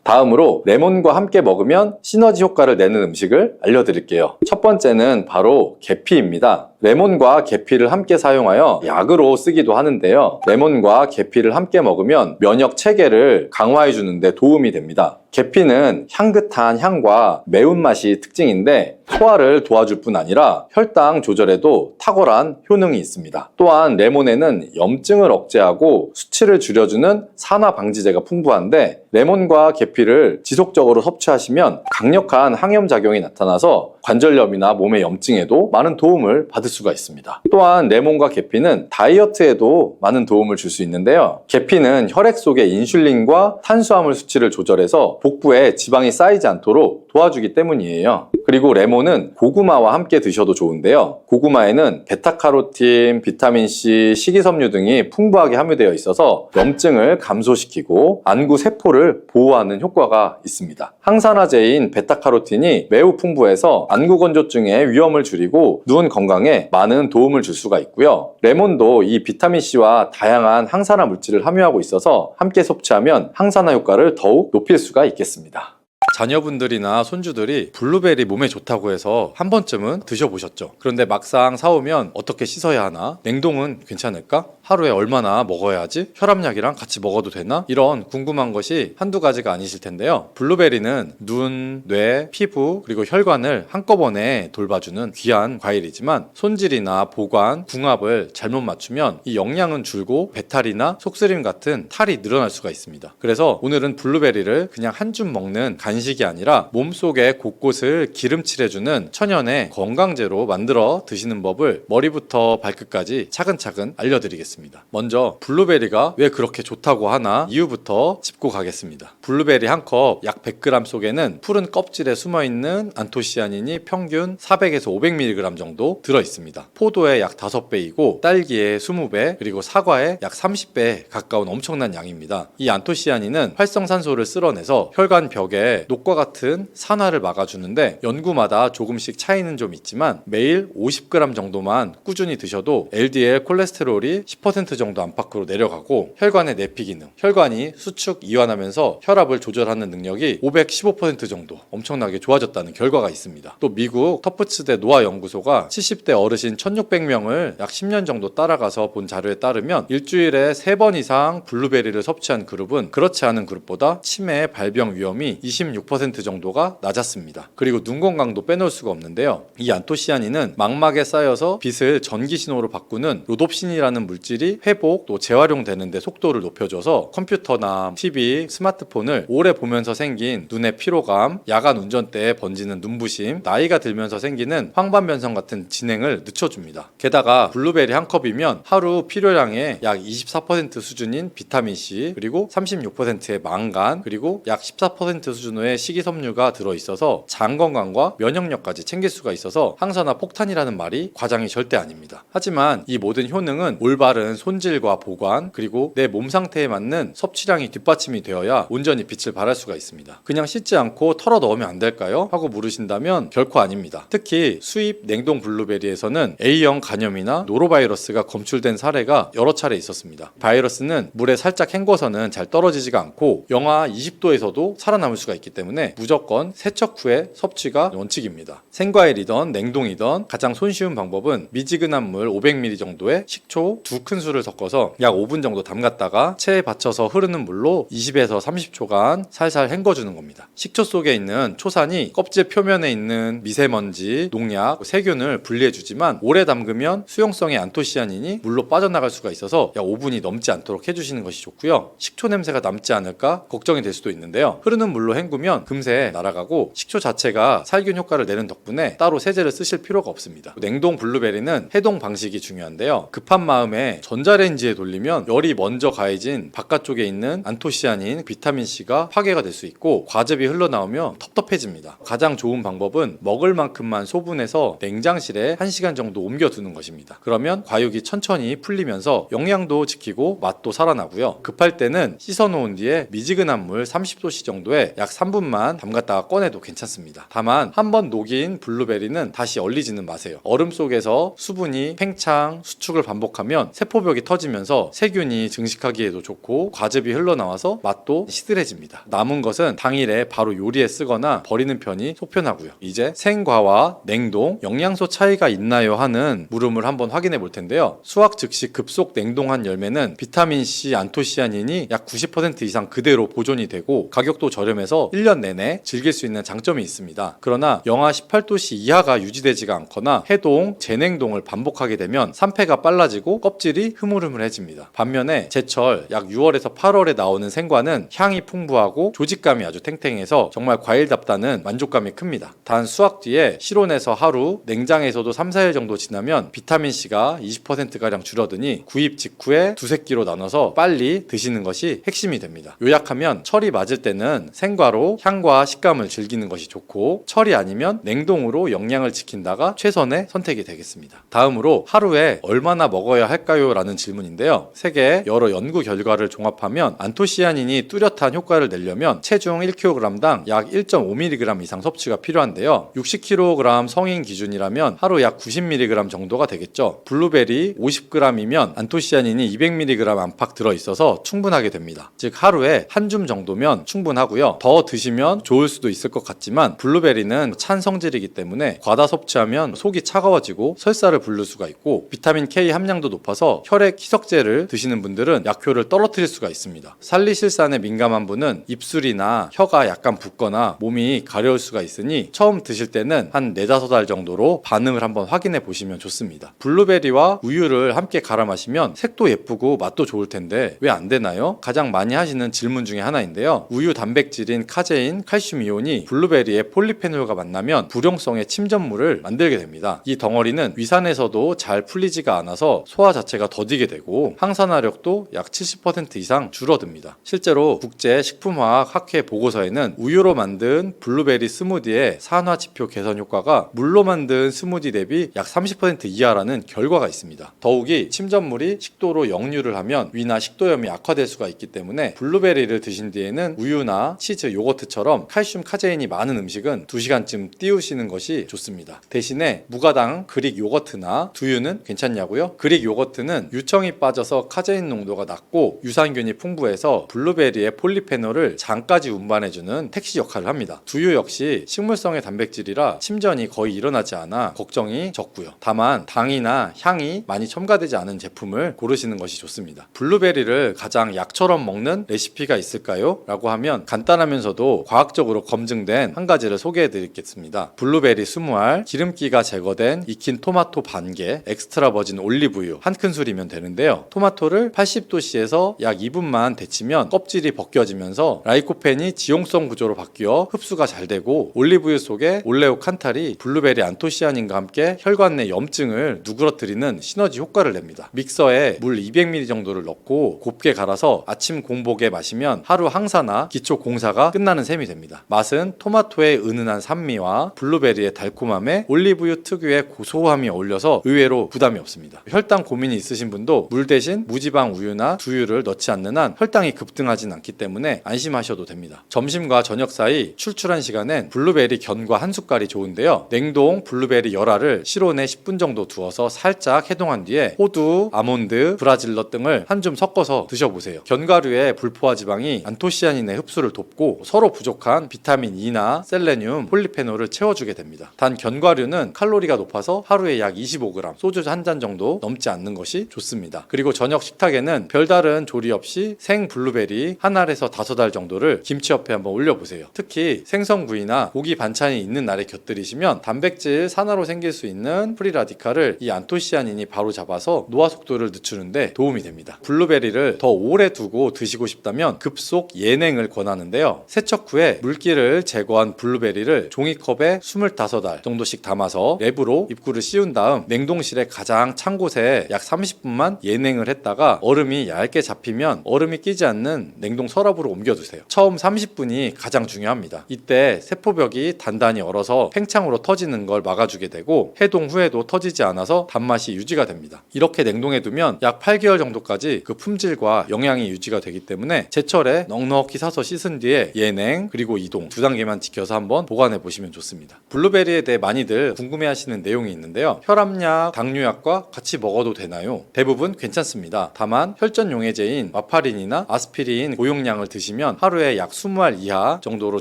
Speaker 1: 다음으로 레몬과 함께 먹으면 시너지 효과를 내는 음식을 알려드릴게요. 첫 번째는 바로 계피입니다. 레몬과 계피를 함께 사용하여 약으로 쓰기도 하는데요. 레몬과 계피를 함께 먹으면 면역 체계를 강화해 주는데 도움이 됩니다. 계피는 향긋한 향과 매운맛이 특징인데 소화를 도와줄 뿐 아니라 혈당 조절에도 탁월한 효능이 있습니다. 또한 레몬에는 염증을 억제하고 수치를 줄여주는 산화 방지제가 풍부한데 레몬과 계피를 지속적으로 섭취하시면 강력한 항염작용이 나타나서 관절염이나 몸의 염증에도 많은 도움을 받을 수가 있습니다. 또한 레몬과 계피는 다이어트에도 많은 도움을 줄 수 있는데요. 계피는 혈액 속의 인슐린과 탄수화물 수치를 조절해서 복부에 지방이 쌓이지 않도록 도와주기 때문이에요. 그리고 레몬은 고구마와 함께 드셔도 좋은데요. 고구마에는 베타카로틴, 비타민C, 식이섬유 등이 풍부하게 함유되어 있어서 염증을 감소시키고 안구 세포를 보호하는 효과가 있습니다. 항산화제인 베타카로틴이 매우 풍부해서 안구 건조증의 위험을 줄이고 눈 건강에 많은 도움을 줄 수가 있고요. 레몬도 이 비타민C와 다양한 항산화 물질을 함유하고 있어서 함께 섭취하면 항산화 효과를 더욱 높일 수가 있겠습니다. 자녀분들이나 손주들이 블루베리 몸에 좋다고 해서 한 번쯤은 드셔보셨죠? 그런데 막상 사오면 어떻게 씻어야 하나? 냉동은 괜찮을까? 하루에 얼마나 먹어야지? 혈압약이랑 같이 먹어도 되나? 이런 궁금한 것이 한두 가지가 아니실 텐데요. 블루베리는 눈, 뇌, 피부, 그리고 혈관을 한꺼번에 돌봐주는 귀한 과일이지만 손질이나 보관, 궁합을 잘못 맞추면 이 영양은 줄고 배탈이나 속쓰림 같은 탈이 늘어날 수가 있습니다. 그래서 오늘은 블루베리를 그냥 한 줌 먹는 간식이 아니라 몸속의 곳곳을 기름칠해주는 천연의 건강제로 만들어 드시는 법을 머리부터 발끝까지 차근차근 알려드리겠습니다. 먼저 블루베리가 왜 그렇게 좋다고 하나 이유부터 짚고 가겠습니다. 블루베리 한 컵 약 100g 속에는 푸른 껍질에 숨어있는 안토시아닌이 평균 400에서 500mg 정도 들어있습니다. 포도의 약 5배이고 딸기의 20배 그리고 사과의 약 30배에 가까운 엄청난 양입니다. 이 안토시아닌은 활성산소를 쓸어내서 혈관 벽에 녹과 같은 산화를 막아주는데 연구마다 조금씩 차이는 좀 있지만 매일 50g 정도만 꾸준히 드셔도 LDL 콜레스테롤이 10% 정도 안팎으로 내려가고 혈관의 내피 기능, 혈관이 수축 이완하면서 혈압을 조절하는 능력이 515% 정도 엄청나게 좋아졌다는 결과가 있습니다. 또 미국 터프츠대 노화연구소가 70대 어르신 1600명을 약 10년 정도 따라가서 본 자료에 따르면 일주일에 3번 이상 블루베리를 섭취한 그룹은 그렇지 않은 그룹보다 치매 발병 위험이 26% 정도가 낮았습니다. 그리고 눈 건강도 빼놓을 수가 없는데요. 이 안토시아닌은 망막에 쌓여서 빛을 전기 신호로 바꾸는 로놉신이라는 물질이 회복 또 재활용되는 데 속도를 높여줘서 컴퓨터나 TV, 스마트폰을 오래 보면서 생긴 눈의 피로감, 야간 운전대에 번지는 눈부심, 나이가 들면서 생기는 황반변성 같은 진행을 늦춰줍니다. 게다가 블루베리 한 컵이면 하루 필요량의 약 24% 수준인 비타민C 그리고 36%의 망간 그리고 약 14% 수준의 식이섬유가 들어있어서 장 건강과 면역력까지 챙길 수가 있어서 항산화 폭탄이라는 말이 과장이 절대 아닙니다. 하지만 이 모든 효능은 올바른 손질과 보관 그리고 내 몸 상태에 맞는 섭취량이 뒷받침이 되어야 온전히 빛을 발할 수가 있습니다. 그냥 씻지 않고 털어 넣으면 안 될까요? 하고 물으신다면 결코 아닙니다. 특히 수입 냉동 블루베리에서는 A형 간염이나 노로바이러스가 검출된 사례가 여러 차례 있었습니다. 바이러스는 물에 살짝 헹궈서는 잘 떨어지지가 않고 영하 20도에서도 살아남을 수가 있기 때문에 무조건 세척 후에 섭취가 원칙입니다. 생과일이던 냉동이던 가장 손쉬운 방법은 미지근한 물 500ml 정도에 식초 2큰술을 섞어서 약 5분 정도 담갔다가 체에 받쳐서 흐르는 물로 20에서 30초간 살살 헹궈주는 겁니다. 식초 속에 있는 초산이 껍질 표면에 있는 미세먼지, 농약, 세균을 분리해주지만 오래 담그면 수용성의 안토시아닌이 물로 빠져나갈 수가 있어서 약 5분이 넘지 않도록 해주시는 것이 좋고요. 식초 냄새가 남지 않을까 걱정이 될 수도 있는데요. 흐르는 물로 헹구면 금세 날아가고 식초 자체가 살균 효과를 내는 덕분에 따로 세제를 쓰실 필요가 없습니다. 냉동 블루베리는 해동 방식이 중요한데요. 급한 마음에 전자레인지에 돌리면 열이 먼저 가해진 바깥쪽에 있는 안토시아닌, 비타민C가 파괴가 될 수 있고 과즙이 흘러나오며 텁텁해집니다. 가장 좋은 방법은 먹을 만큼만 소분해서 냉장실에 1시간 정도 옮겨두는 것입니다. 그러면 과육이 천천히 풀리면서 영양도 지키고 맛도 살아나고요. 급할 때는 씻어놓은 뒤에 미지근한 물 30도씨 정도에 약 3분만 담갔다가 꺼내도 괜찮습니다. 다만 한번 녹인 블루베리는 다시 얼리지는 마세요. 얼음 속에서 수분이 팽창, 수축을 반복하면 세포벽이 터지면서 세균이 증식하기에도 좋고 과즙이 흘러나와서 맛도 시들해집니다. 남은 것은 당일에 바로 요리에 쓰거나 버리는 편이 속편하고요. 이제 생과와 냉동, 영양소 차이가 있나요 하는 물음을 한번 확인해 볼 텐데요. 수확 즉시 급속 냉동한 열매는 비타민C, 안토시아닌이 약 90% 이상 그대로 보존이 되고 가격도 저렴해서 1년 내내 즐길 수 있는 장점이 있습니다. 그러나 영하 18도씨 이하가 유지되지가 않거나 해동, 재냉동을 반복하게 되면 산패가 빨라지고 껍질이 흐물흐물해집니다. 반면에 제철 약 6월에서 8월에 나오는 생과는 향이 풍부하고 조직감이 아주 탱탱해서 정말 과일답다는 만족감이 큽니다. 단 수확 뒤에 실온에서 하루, 냉장에서도 3-4일 정도 지나면 비타민C가 20%가량 줄어드니 구입 직후에 두세 끼로 나눠서 빨리 드시는 것이 핵심이 됩니다. 요약하면 철이 맞을 때는 생과로 향과 식감을 즐기는 것이 좋고 철이 아니면 냉동으로 영양을 지킨다가 최선의 선택이 되겠습니다. 다음으로 하루에 얼마나 먹어야 할까요? 라는 질문인데요. 세계 여러 연구 결과를 종합하면 안토시아닌이 뚜렷한 효과를 내려면 체중 1kg당 약 1.5mg 이상 섭취가 필요한데요. 60kg 성인 기준이라면 하루 약 90mg 정도가 되겠죠. 블루베리 50g이면 안토시아닌이 200mg 안팎 들어있어서 충분하게 됩니다. 즉 하루에 한 줌 정도면 충분하고요. 더 드시면 좋을 수도 있을 것 같지만 블루베리는 찬 성질이기 때문에 과다 섭취하면 속이 차가워지고 설사를 부를 수가 있고 비타민 K 함량도 높아서 혈액 희석제를 드시는 분들은 약효를 떨어뜨릴 수가 있습니다. 살리실산에 민감한 분은 입술이나 혀가 약간 붓거나 몸이 가려울 수가 있으니 처음 드실 때는 한 4-5알 정도로 반응을 한번 확인해 보시면 좋습니다. 블루베리와 우유를 함께 갈아 마시면 색도 예쁘고 맛도 좋을 텐데 왜 안 되나요? 가장 많이 하시는 질문 중에 하나인데요. 우유 단백질인 카제인, 칼슘 이온이 블루베리의 폴리페놀과 만나면 불용성의 침전물을 만들게 됩니다. 이 덩어리는 위산에서도 잘 풀리지가 않아서 소화 자체가 더디게 되고 항산화력도 약 70% 이상 줄어듭니다. 실제로 국제식품화학 학회 보고서에는 우유로 만든 블루베리 스무디의 산화 지표 개선 효과가 물로 만든 스무디 대비 약 30% 이하라는 결과가 있습니다. 더욱이 침전물이 식도로 역류를 하면 위나 식도염이 악화될 수가 있기 때문에 블루베리를 드신 뒤에는 우유나 치즈, 요거트처럼 칼슘, 카제인이 많은 음식은 2시간쯤 띄우시는 것이 좋습니다. 대신에 무가당 그릭 요거트나 두유는 괜찮냐고요? 그릭 요거트는 유청이 빠져서 카제인 농도가 낮고 유산균이 풍부해서 블루베리의 폴리페놀을 장까지 운반해주는 택시 역할을 합니다. 두유 역시 식물성의 단백질이라 침전이 거의 일어나지 않아 걱정이 적고요. 다만 당이나 향이 많이 첨가되지 않은 제품을 고르시는 것이 좋습니다. 블루베리를 가장 약처럼 먹는 레시피가 있을까요? 라고 하면 간단하면서도 과학적으로 검증된 한 가지를 소개해 드리겠습니다. 블루베리 20알, 기름기가 제거된 익힌 토마토 반개, 엑스트라 버진 올리브유 한 큰술이면 되는데요. 토마토를 80도씨에서 약 2분만 데치면 껍질이 벗겨지면서 라이코펜이 지용성 구조로 바뀌어 흡수가 잘 되고 올리브유 속에 올레오칸탈이 블루베리 안토시아닌과 함께 혈관 내 염증을 누그러뜨리는 시너지 효과를 냅니다. 믹서에 물 200ml 정도를 넣고 곱게 갈아서 아침 공복에 마시면 하루 항사나 기초 공사가 끝나는 셈이 됩니다. 맛은 토마토의 은은한 산미와 블루베리의 달콤함에 올리브유 특유의 고소함이 어울려서 의외로 부담이 없습니다. 혈당 고민이 있으신 분도 물 대신 무지방 우유나 두유를 넣지 않는 한 혈당이 급등하진 않기 때문에 안심하셔도 됩니다. 점심과 저녁 사이 출출한 시간엔 블루베리 견과 한 숟갈이 좋은데요. 냉동 블루베리 열알을 실온에 10분 정도 두어서 살짝 해동한 뒤에 호두, 아몬드, 브라질넛 등을 한 줌 섞어서 드셔보세요. 견과류의 불포화 지방이 안토시아닌의 흡수를 돕고 서로 부족한 비타민 E나 셀레늄, 폴리페놀을 채워주게 됩니다. 단 견과류는 칼로리가 높아서 하루에 약 25g, 소주 한 잔 정도 넘지 않는 것이 좋습니다. 그리고 저녁 식탁에는 별다른 조리 없이 생 블루베리 한 알에서 5알 정도를 김치 옆에 한번 올려보세요. 특히 생선구이나 고기 반찬이 있는 날에 곁들이시면 단백질 산화로 생길 수 있는 프리라디칼을 이 안토시아닌이 바로 잡아서 노화 속도를 늦추는데 도움이 됩니다. 블루베리를 더 오래 두고 드시고 싶다면 급속 예냉을 권하는데요. 세척 후에 물기를 제거한 블루베리를 종이컵에 25알 정도씩 담아서 랩으로 입구를 씌운 다음 냉동실의 가장 찬 곳에 약 30분만 예냉을 했다가 얼음이 얇게 잡히면 얼음이 끼지 않는 냉동 서랍으로 옮겨두세요. 처음 30분이 가장 중요합니다. 이때 세포벽이 단단히 얼어서 팽창으로 터지는 걸 막아주게 되고 해동 후에도 터지지 않아서 단맛이 유지가 됩니다. 이렇게 냉동해두면 약 8개월 정도까지 그 품질과 영양이 유지가 되기 때문에 제철에 넉넉히 사서 씻은 뒤에 예냉 그리고 이동 두 단계만 지켜서 한번 보관해 보시면 좋습니다. 블루베리에 대해 많이들 궁금해하시는 내용이 있는데요. 혈압약, 당뇨약과 같이 먹어도 되나요? 대부분 괜찮습니다. 다만 혈전용해제인 와파린이나 아스피린 고용량을 드시면 하루에 약 20알 이하 정도로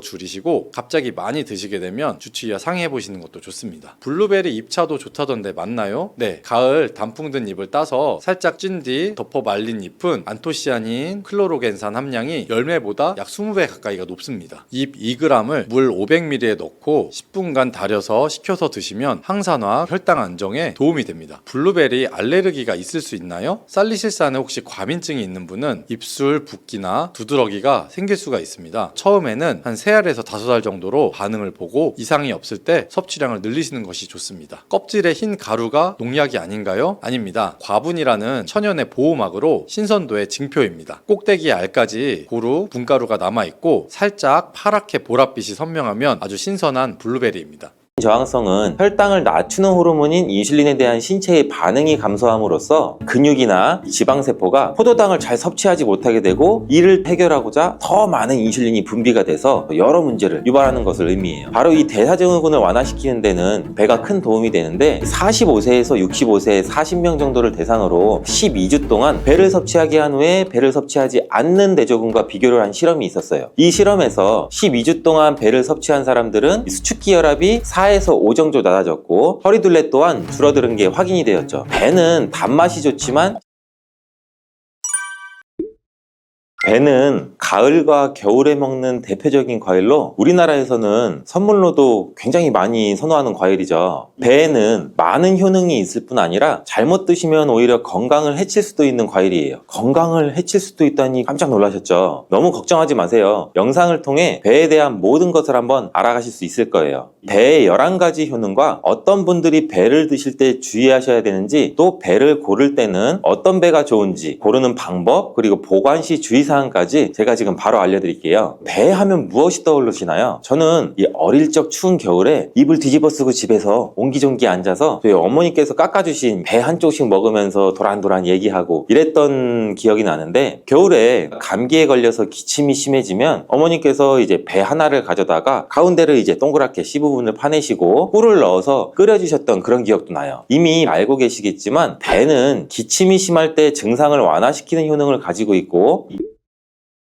Speaker 1: 줄이시고 갑자기 많이 드시게 되면 주치의와 상의해 보시는 것도 좋습니다. 블루베리 잎차도 좋다던데 맞나요? 네, 가을 단풍 든 잎을 따서 살짝 찐 뒤 덮어 말린 잎은 안토시아닌, 클로로겐산 함량이 열매보다 약 20배 가까이가 높습니다. 잎 2g을 물 500ml에 넣고 10분간 달여서 식혀서 드시면 항산화, 혈당 안정에 도움이 됩니다. 블루베리 알레르기가 있을 수 있나요? 살리실산에 혹시 과민증이 있는 분은 입술 붓기나 두드러기가 생길 수가 있습니다. 처음에는 한 3알에서 5알 정도로 반응을 보고 이상이 없을 때 섭취량을 늘리시는 것이 좋습니다. 껍질에 흰 가루가 농약이 아닌가요? 아닙니다. 과분이라는 천연의 보호막으로 신선도의 징표입니다. 꼭대기 알까지 고루, 분가루가 남아있고 살짝 파랗게 보랏빛이 선명하면 아주 신선한 블루베리입니다.
Speaker 2: 저항성은 혈당을 낮추는 호르몬인 인슐린에 대한 신체의 반응이 감소함으로써 근육이나 지방세포가 포도당을 잘 섭취하지 못하게 되고 이를 해결하고자 더 많은 인슐린이 분비가 돼서 여러 문제를 유발하는 것을 의미해요. 바로 이 대사증후군을 완화시키는 데는 배가 큰 도움이 되는데 45세에서 65세 40명 정도를 대상으로 12주 동안 배를 섭취하게 한 후에 배를 섭취하지 않는 대조군과 비교를 한 실험이 있었어요. 이 실험에서 12주 동안 배를 섭취한 사람들은 수축기 혈압이 4에서 5 정도 낮아졌고 허리둘레 또한 줄어드는 게 확인이 되었죠. 배는 단맛이 좋지만 배는 가을과 겨울에 먹는 대표적인 과일로 우리나라에서는 선물로도 굉장히 많이 선호하는 과일이죠. 배에는 많은 효능이 있을 뿐 아니라 잘못 드시면 오히려 건강을 해칠 수도 있는 과일이에요. 건강을 해칠 수도 있다니 깜짝 놀라셨죠? 너무 걱정하지 마세요. 영상을 통해 배에 대한 모든 것을 한번 알아가실 수 있을 거예요. 배의 11가지 효능과 어떤 분들이 배를 드실 때 주의하셔야 되는지, 또 배를 고를 때는 어떤 배가 좋은지 고르는 방법, 그리고 보관 시 주의사항까지 제가 지금 바로 알려드릴게요. 배 하면 무엇이 떠오르시나요? 저는 이 어릴 적 추운 겨울에 이불 뒤집어 쓰고 집에서 옹기종기 앉아서 저희 어머니께서 깎아주신 배 한 쪽씩 먹으면서 도란도란 얘기하고 이랬던 기억이 나는데, 겨울에 감기에 걸려서 기침이 심해지면 어머니께서 이제 배 하나를 가져다가 가운데를 이제 동그랗게 C 부분을 파내시고 꿀을 넣어서 끓여주셨던 그런 기억도 나요. 이미 알고 계시겠지만 배는 기침이 심할 때 증상을 완화시키는 효능을 가지고 있고,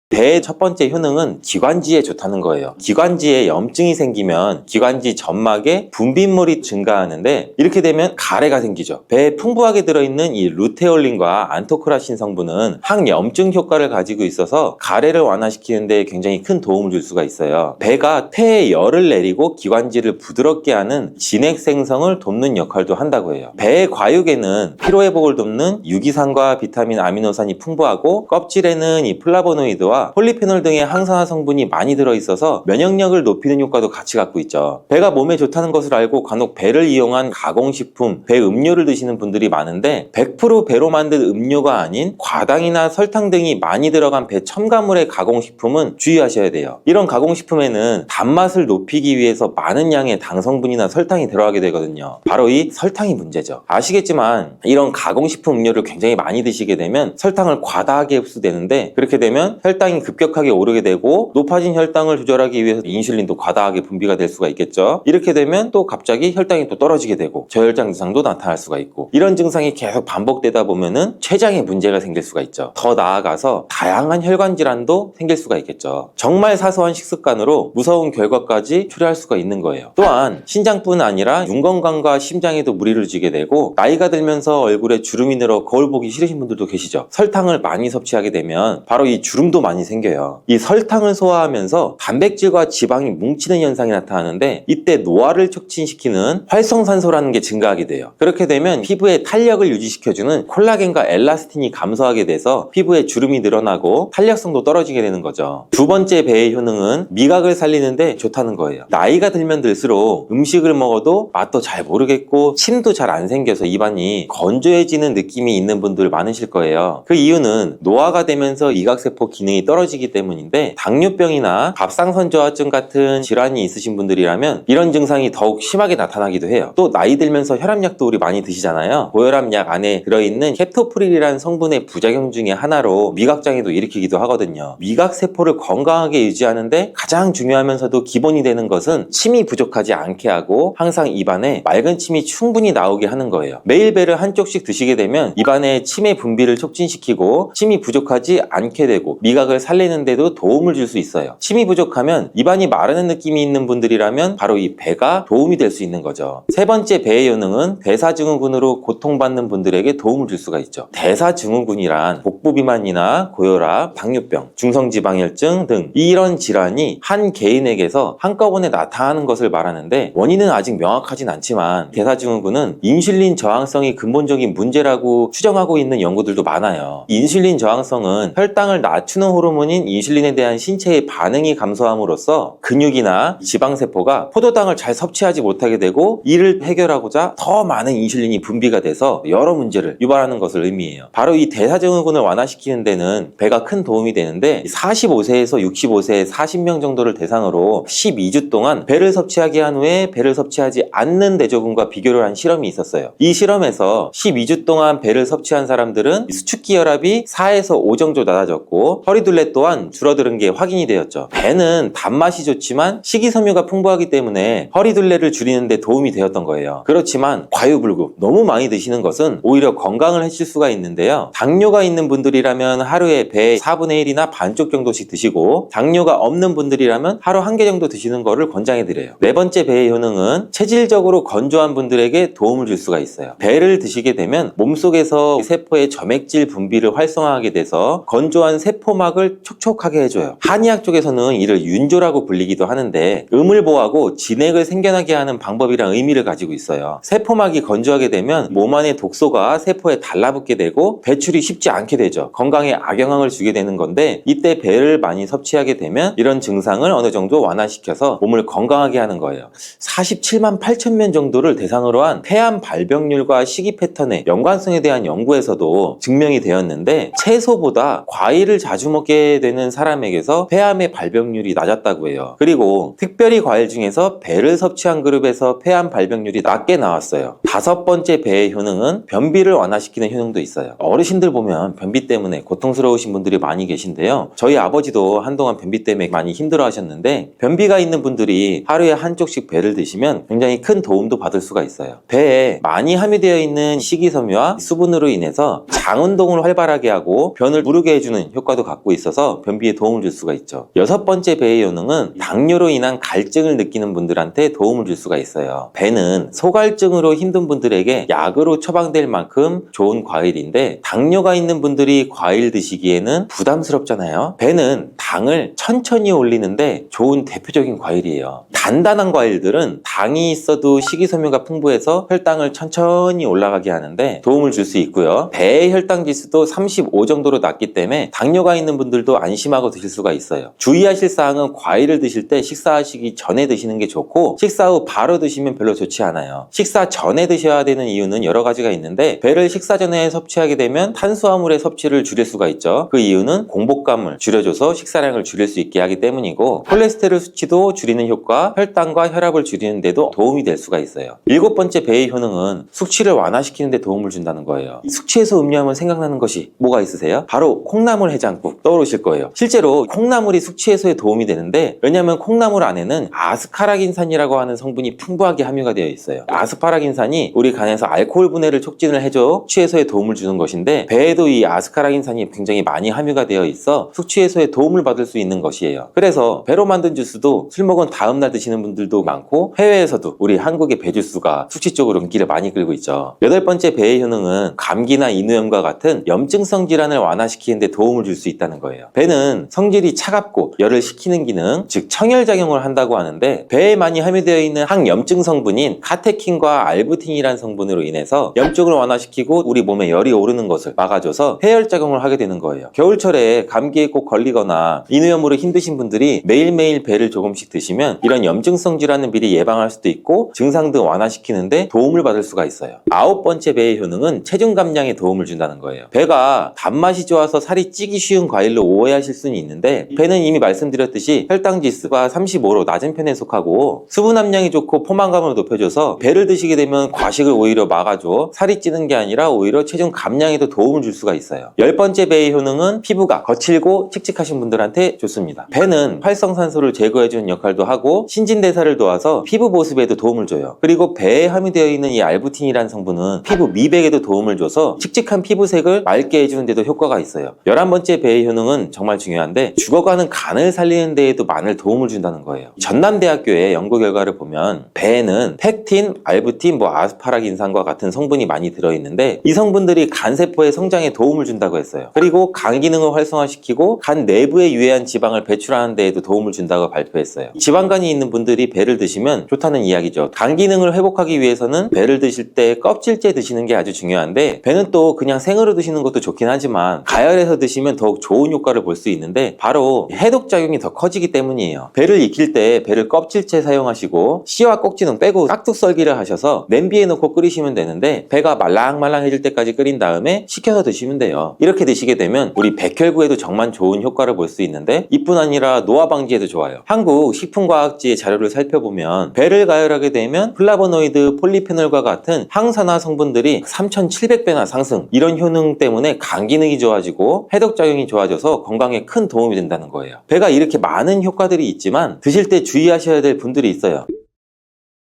Speaker 2: 배의 첫 번째 효능은 기관지에 좋다는 거예요. 기관지에 염증이 생기면 기관지 점막에 분비물이 증가하는데, 이렇게 되면 가래가 생기죠. 배에 풍부하게 들어있는 이 루테올린과 안토크라신 성분은 항염증 효과를 가지고 있어서 가래를 완화시키는 데 굉장히 큰 도움을 줄 수가 있어요. 배가 폐에 열을 내리고 기관지를 부드럽게 하는 진액 생성을 돕는 역할도 한다고 해요. 배의 과육에는 피로회복을 돕는 유기산과 비타민, 아미노산이 풍부하고, 껍질에는 이 플라보노이드와 폴리페놀 등의 항산화 성분이 많이 들어있어서 면역력을 높이는 효과도 같이 갖고 있죠. 배가 몸에 좋다는 것을 알고 간혹 배를 이용한 가공식품, 배 음료를 드시는 분들이 많은데, 100% 배로 만든 음료가 아닌 과당이나 설탕 등이 많이 들어간 배 첨가물의 가공식품은 주의하셔야 돼요. 이런 가공식품에는 단맛을 높이기 위해서 많은 양의 당 성분이나 설탕이 들어가게 되거든요. 바로 이 설탕이 문제죠. 아시겠지만 이런 가공식품 음료를 굉장히 많이 드시게 되면 설탕을 과다하게 흡수되는데, 그렇게 되면 혈당이 급격하게 오르게 되고 높아진 혈당을 조절하기 위해서 인슐린도 과다하게 분비가 될 수가 있겠죠. 이렇게 되면 또 갑자기 혈당이 또 떨어지게 되고 저혈당 증상도 나타날 수가 있고, 이런 증상이 계속 반복되다 보면은 췌장에 문제가 생길 수가 있죠. 더 나아가서 다양한 혈관 질환도 생길 수가 있겠죠. 정말 사소한 식습관으로 무서운 결과까지 초래할 수가 있는 거예요. 또한 신장뿐 아니라 눈 건강과 심장에도 무리를 주게 되고, 나이가 들면서 얼굴에 주름이 늘어 거울 보기 싫으신 분들도 계시죠. 설탕을 많이 섭취하게 되면 바로 이 주름도 많이 많이 생겨요. 이 설탕을 소화하면서 단백질과 지방이 뭉치는 현상이 나타나는데 이때 노화를 촉진시키는 활성산소라는 게 증가하게 돼요. 그렇게 되면 피부의 탄력을 유지시켜주는 콜라겐과 엘라스틴이 감소하게 돼서 피부에 주름이 늘어나고 탄력성도 떨어지게 되는 거죠. 두 번째 배의 효능은 미각을 살리는데 좋다는 거예요. 나이가 들면 들수록 음식을 먹어도 맛도 잘 모르겠고 침도 잘 안 생겨서 입안이 건조해지는 느낌이 있는 분들 많으실 거예요. 그 이유는 노화가 되면서 이각세포 기능이 떨어지기 때문인데 당뇨병이나 갑상선저하증 같은 질환이 있으신 분들이라면 이런 증상이 더욱 심하게 나타나기도 해요. 또 나이 들면서 혈압약도 우리 많이 드시잖아요. 고혈압약 안에 들어있는 캡토프릴이라는 성분의 부작용 중에 하나로 미각장애도 일으키기도 하거든요. 미각세포를 건강하게 유지하는데 가장 중요하면서도 기본이 되는 것은 침이 부족하지 않게 하고 항상 입안에 맑은 침이 충분히 나오게 하는 거예요. 매일 배를 한쪽씩 드시게 되면 입안에 침의 분비를 촉진시키고 침이 부족하지 않게 되고 미각을 살리는 데도 도움을 줄 수 있어요. 침이 부족하면 입안이 마르는 느낌이 있는 분들이라면 바로 이 배가 도움이 될 수 있는 거죠. 세 번째 배의 효능은 대사증후군으로 고통받는 분들에게 도움을 줄 수가 있죠. 대사증후군이란 복부비만이나 고혈압, 당뇨병, 중성지방혈증 등 이런 질환이 한 개인에게서 한꺼번에 나타나는 것을 말하는데 원인은 아직 명확하진 않지만 대사증후군은 인슐린 저항성이 근본적인 문제라고 추정하고 있는 연구들도 많아요. 인슐린 저항성은 혈당을 낮추는 호르몬인 인슐린에 대한 신체의 반응이 감소함으로써 근육이나 지방세포가 포도당을 잘 섭취하지 못하게 되고 이를 해결하고자 더 많은 인슐린이 분비가 돼서 여러 문제를 유발하는 것을 의미해요. 바로 이 대사증후군을 완화시키는 데는 배가 큰 도움이 되는데 45세에서 65세 40명 정도를 대상으로 12주 동안 배를 섭취하게 한 후에 배를 섭취하지 않는 대조군과 비교를 한 실험이 있었어요. 이 실험에서 12주 동안 배를 섭취한 사람들은 수축기 혈압이 4에서 5 정도 낮아졌고 허리둘레 또한 줄어드는 게 확인이 되었죠. 배는 단맛이 좋지만 식이섬유가 풍부하기 때문에 허리둘레를 줄이는 데 도움이 되었던 거예요. 그렇지만 과유불급 너무 많이 드시는 것은 오히려 건강을 해칠 수가 있는데요. 당뇨가 있는 분들이라면 하루에 배 4분의 1이나 반쪽 정도씩 드시고 당뇨가 없는 분들이라면 하루 1개 정도 드시는 거를 권장해 드려요. 네 번째 배의 효능은 체질적으로 건조한 분들에게 도움을 줄 수가 있어요. 배를 드시게 되면 몸속에서 세포의 점액질 분비를 활성화하게 돼서 건조한 세포막을 촉촉하게 해줘요. 한의학 쪽에서는 이를 윤조라고 불리기도 하는데 음을 보하고 진액을 생겨나게 하는 방법이란 의미를 가지고 있어요. 세포막이 건조하게 되면 몸 안의 독소가 세포에 달라붙게 되고 배출이 쉽지 않게 되죠. 건강에 악영향을 주게 되는 건데 이때 배를 많이 섭취하게 되면 이런 증상을 어느 정도 완화시켜서 몸을 건강하게 하는 거예요. 47만 8천 명 정도를 대상으로 한 폐암 발병률과 식이 패턴의 연관성에 대한 연구에서도 증명이 되었는데 채소보다 과일을 자주 먹게 되는 사람에게서 폐암의 발병률이 낮았다고 해요. 그리고 특별히 과일 중에서 배를 섭취한 그룹에서 폐암 발병률이 낮게 나왔어요. 다섯 번째 배의 효능은 변비를 완화시키는 효능도 있어요. 어르신들 보면 변비 때문에 고통스러우신 분들이 많이 계신데요. 저희 아버지도 한동안 변비 때문에 많이 힘들어 하셨는데 변비가 있는 분들이 하루에 한쪽씩 배를 드시면 굉장히 큰 도움도 받을 수가 있어요. 배에 많이 함유되어 있는 식이섬유와 수분으로 인해서 장 운동을 활발하게 하고 변을 무르게 해주는 효과도 갖고 있어서 변비에 도움을 줄 수가 있죠. 여섯 번째 배의 효능은 당뇨로 인한 갈증을 느끼는 분들한테 도움을 줄 수가 있어요. 배는 소갈증으로 힘든 분들에게 약으로 처방될 만큼 좋은 과일인데 당뇨가 있는 분들이 과일 드시기에는 부담스럽잖아요. 배는 당을 천천히 올리는데 좋은 대표적인 과일이에요. 단단한 과일들은 당이 있어도 식이섬유가 풍부해서 혈당을 천천히 올라가게 하는데 도움을 줄 수 있고요. 배의 혈당 지수도 35 정도로 낮기 때문에 당뇨가 있는 분들도 안심하고 드실 수가 있어요. 주의하실 사항은 과일을 드실 때 식사하시기 전에 드시는 게 좋고 식사 후 바로 드시면 별로 좋지 않아요. 식사 전에 드셔야 되는 이유는 여러 가지가 있는데 배를 식사 전에 섭취하게 되면 탄수화물의 섭취를 줄일 수가 있죠. 그 이유는 공복감을 줄여줘서 식사량을 줄일 수 있게 하기 때문이고 콜레스테롤 수치도 줄이는 효과, 혈당과 혈압을 줄이는 데도 도움이 될 수가 있어요. 일곱 번째 배의 효능은 숙취를 완화시키는 데 도움을 준다는 거예요. 숙취해소 음료하면 생각나는 것이 뭐가 있으세요? 바로 콩나물 해장국 떠오르실 거예요. 실제로 콩나물이 숙취 해소에 도움이 되는데 왜냐하면 콩나물 안에는 아스파라긴산이라고 하는 성분이 풍부하게 함유가 되어 있어요. 아스파라긴산이 우리 간에서 알코올 분해를 촉진을 해줘 숙취 해소에 도움을 주는 것인데 배에도 이 아스파라긴산이 굉장히 많이 함유가 되어 있어 숙취 해소에 도움을 받을 수 있는 것이에요. 그래서 배로 만든 주스도 술 먹은 다음날 드시는 분들도 많고 해외에서도 우리 한국의 배 주스가 숙취 쪽으로 인기를 많이 끌고 있죠. 여덟 번째 배의 효능은 감기나 인후염과 같은 염증성 질환을 완화시키는 데 도움을 줄 수 있다는 거예요. 거예요. 배는 성질이 차갑고 열을 식히는 기능, 즉 청열작용을 한다고 하는데 배에 많이 함유되어 있는 항염증 성분인 카테킨과 알부틴이라는 성분으로 인해서 염증을 완화시키고 우리 몸에 열이 오르는 것을 막아줘서 해열작용을 하게 되는 거예요. 겨울철에 감기에 꼭 걸리거나 인후염으로 힘드신 분들이 매일매일 배를 조금씩 드시면 이런 염증성 질환을 미리 예방할 수도 있고 증상 등 완화시키는데 도움을 받을 수가 있어요. 9번째 배의 효능은 체중 감량에 도움을 준다는 거예요. 배가 단맛이 좋아서 살이 찌기 쉬운 과일로 오해하실 수는 있는데 배는 이미 말씀드렸듯이 혈당 지수가 35로 낮은 편에 속하고 수분 함량이 좋고 포만감을 높여줘서 배를 드시게 되면 과식을 오히려 막아줘 살이 찌는 게 아니라 오히려 체중 감량에도 도움을 줄 수가 있어요. 10번째 배의 효능은 피부가 거칠고 칙칙하신 분들한테 좋습니다. 배는 활성산소를 제거해주는 역할도 하고 신진대사를 도와서 피부 보습에도 도움을 줘요. 그리고 배에 함유되어 있는 이 알부틴이라는 성분은 피부 미백에도 도움을 줘서 칙칙한 피부색을 맑게 해주는 데도 효과가 있어요. 11번째 배의 효능은 정말 중요한데 죽어가는 간을 살리는 데에도 많은 도움을 준다는 거예요. 전남대학교의 연구 결과를 보면 배에는 팩틴, 알부틴, 아스파라긴산과 같은 성분이 많이 들어있는데 이 성분들이 간세포의 성장에 도움을 준다고 했어요. 그리고 간 기능을 활성화시키고 간 내부에 유해한 지방을 배출하는 데에도 도움을 준다고 발표했어요. 지방간이 있는 분들이 배를 드시면 좋다는 이야기죠. 간 기능을 회복하기 위해서는 배를 드실 때 껍질째 드시는 게 아주 중요한데 배는 또 그냥 생으로 드시는 것도 좋긴 하지만 가열해서 드시면 더욱 좋은 효과를 볼 수 있는데 바로 해독작용이 더 커지기 때문이에요. 배를 익힐 때 배를 껍질째 사용하시고 씨와 꼭지는 빼고 깍둑 썰기를 하셔서 냄비에 넣고 끓이시면 되는데 배가 말랑말랑해질 때까지 끓인 다음에 식혀서 드시면 돼요. 이렇게 드시게 되면 우리 백혈구에도 정말 좋은 효과를 볼 수 있는데 이뿐 아니라 노화 방지에도 좋아요. 한국 식품과학지의 자료를 살펴보면 배를 가열하게 되면 플라보노이드, 폴리페놀과 같은 항산화 성분들이 3,700배나 상승. 이런 효능 때문에 간 기능이 좋아지고 해독작용이 좋아져서 건강에 큰 도움이 된다는 거예요. 배가 이렇게 많은 효과들이 있지만 드실 때 주의하셔야 될 분들이 있어요.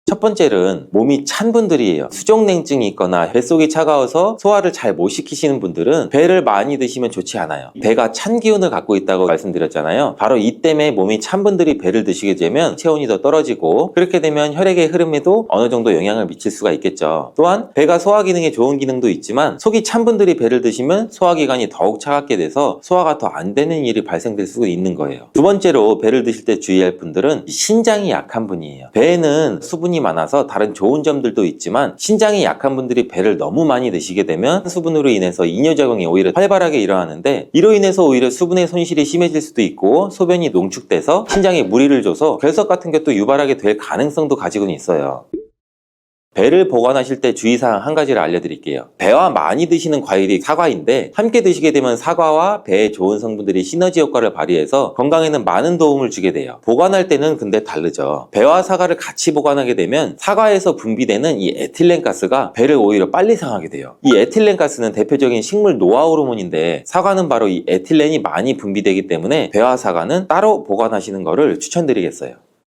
Speaker 2: 첫 번째는 몸이 찬 분들이에요. 수족냉증이 있거나 뱃속이 차가워서 소화를 잘 못 시키시는 분들은 배를 많이 드시면 좋지 않아요. 배가 찬 기운을 갖고 있다고 말씀드렸잖아요. 바로 이 때문에 몸이 찬 분들이 배를 드시게 되면 체온이 더 떨어지고 그렇게 되면 혈액의 흐름에도 어느 정도 영향을 미칠 수가 있겠죠. 또한 배가 소화 기능에 좋은 기능도 있지만 속이 찬 분들이 배를 드시면 소화기관이 더욱 차갑게 돼서 소화가 더 안 되는 일이 발생될 수도 있는 거예요. 두 번째로 배를 드실 때 주의할 분들은 신장이 약한 분이에요. 배에는 수분이 많아서 다른 좋은 점들도 있지만 신장이 약한 분들이 배를 너무 많이 드시게 되면 수분으로 인해서 이뇨작용이 오히려 활발하게 일어나는데 이로 인해서 오히려 수분의 손실이 심해질 수도 있고 소변이 농축돼서 신장에 무리를 줘서 결석 같은 것도 유발하게 될 가능성도 가지고는 있어요. 배를 보관하실 때 주의사항 한 가지를 알려드릴게요. 배와 많이 드시는 과일이 사과인데 함께 드시게 되면 사과와 배에 좋은 성분들이 시너지 효과를 발휘해서 건강에는 많은 도움을 주게 돼요. 보관할 때는 근데 다르죠. 배와 사과를 같이 보관하게 되면 사과에서 분비되는 이 에틸렌 가스가 배를 오히려 빨리 상하게 돼요. 이 에틸렌 가스는 대표적인 식물 노화 호르몬인데 사과는 바로 이 에틸렌이 많이 분비되기 때문에 배와 사과는 따로 보관하시는 것을 추천드리겠어요.